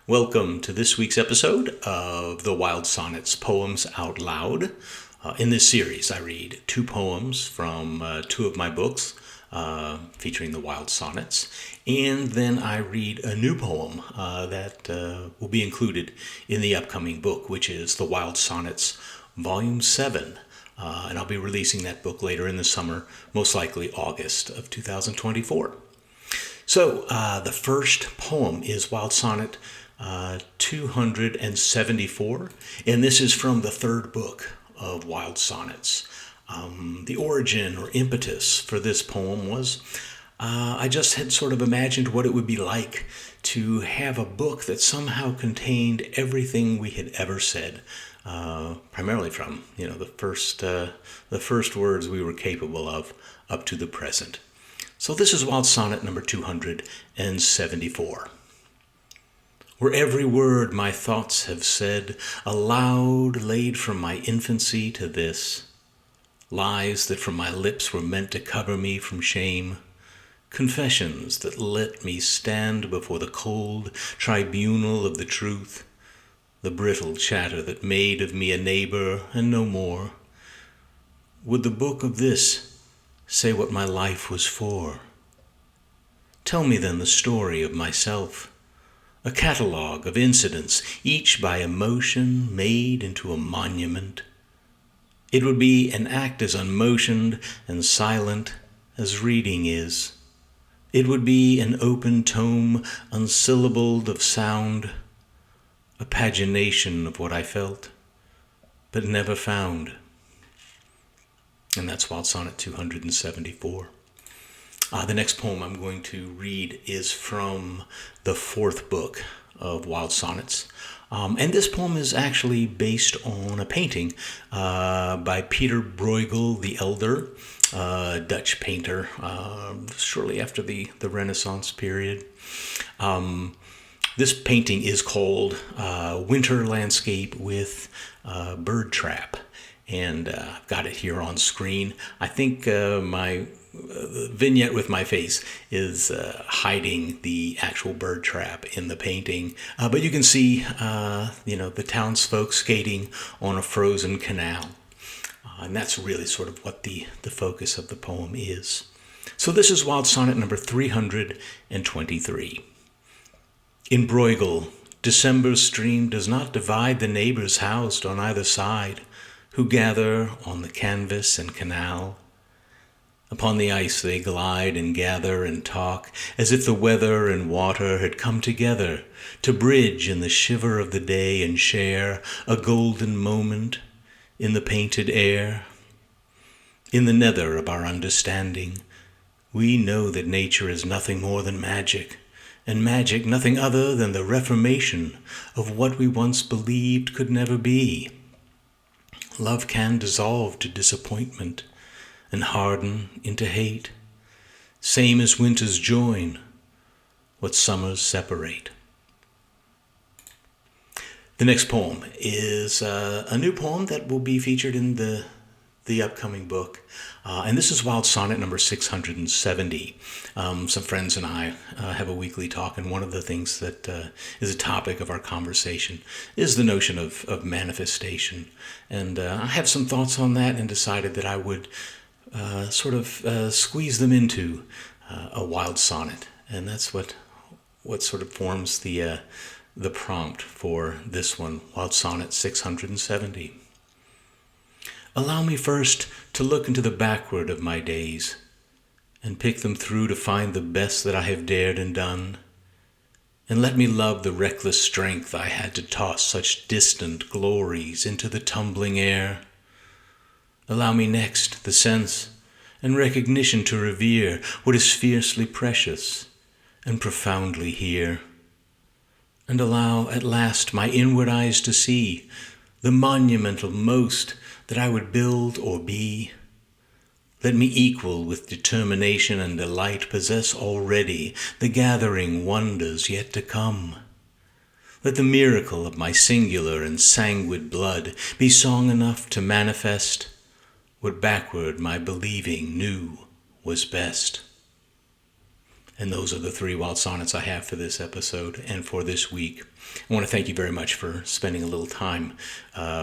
Welcome to this week's episode of the Wild Sonnets Poems Out Loud. In this series, I read two poems from two of my books featuring the Wild Sonnets, and then I read a new poem that will be included in the upcoming book, which is the Wild Sonnets Volume 7. And I'll be releasing that book later in the summer, most likely August of 2024. So the first poem is Wild Sonnet 274, and this is from the third book of Wild Sonnets. The origin or impetus for this poem was I just had sort of imagined what it would be like to have a book that somehow contained everything we had ever said, primarily from the first words we were capable of up to the present. So this is Wild Sonnet number 274. Where every word my thoughts have said, aloud laid from my infancy to this, lies that from my lips were meant to cover me from shame, confessions that let me stand before the cold tribunal of the truth, the brittle chatter that made of me a neighbor and no more. Would the book of this say what my life was for? Tell me then the story of myself, a catalogue of incidents, each by emotion made into a monument. It would be an act as unmotioned and silent as reading is. It would be an open tome unsyllabled of sound, a pagination of what I felt, but never found. And that's Wild Sonnet 274. The next poem I'm going to read is from the fourth book of Wild Sonnets. And this poem is actually based on a painting by Peter Bruegel the Elder, Dutch painter, shortly after the Renaissance period. This painting is called Winter Landscape with Bird Trap. And I've got it here on screen. I think my vignette with my face is hiding the actual bird trap in the painting. But you can see, the townsfolk skating on a frozen canal. And that's really sort of what the focus of the poem is. So this is Wild Sonnet number 323. In Bruegel, December's stream does not divide the neighbors housed on either side, who gather on the canvas and canal. Upon the ice they glide and gather and talk, as if the weather and water had come together to bridge in the shiver of the day and share a golden moment in the painted air. In the nether of our understanding, we know that nature is nothing more than magic, and magic nothing other than the reformation of what we once believed could never be. Love can dissolve to disappointment and harden into hate, same as winters join what summers separate. The next poem is a new poem that will be featured in the upcoming book, and this is Wild Sonnet number 670. Some friends and I have a weekly talk, and one of the things that is a topic of our conversation is the notion of manifestation. And I have some thoughts on that and decided that I would squeeze them into a wild sonnet, and that's what sort of forms the prompt for this one, Wild Sonnet 670. Allow me first to look into the backward of my days and pick them through to find the best that I have dared and done. And let me love the reckless strength I had to toss such distant glories into the tumbling air. Allow me next the sense and recognition to revere what is fiercely precious and profoundly here. And allow at last my inward eyes to see the monumental most that I would build or be. Let me equal with determination and delight possess already the gathering wonders yet to come. Let the miracle of my singular and sanguine blood be song enough to manifest what backward my believing knew was best. And those are the three wild sonnets I have for this episode and for this week. I want to thank you very much for spending a little time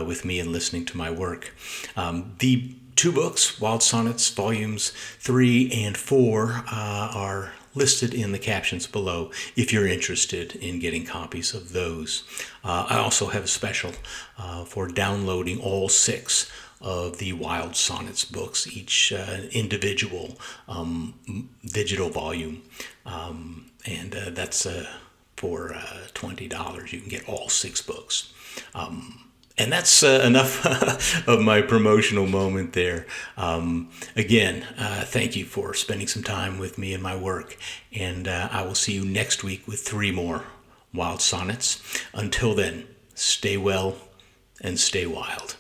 with me and listening to my work. The two books, Wild Sonnets, Volumes 3 and 4, are listed in the captions below if you're interested in getting copies of those. I also have a special for downloading all 6 of the Wild Sonnets books, each individual digital volume. And that's for $20. You can get all 6 books. And that's enough of my promotional moment there. Again, thank you for spending some time with me and my work. And I will see you next week with 3 more Wild Sonnets. Until then, stay well and stay wild.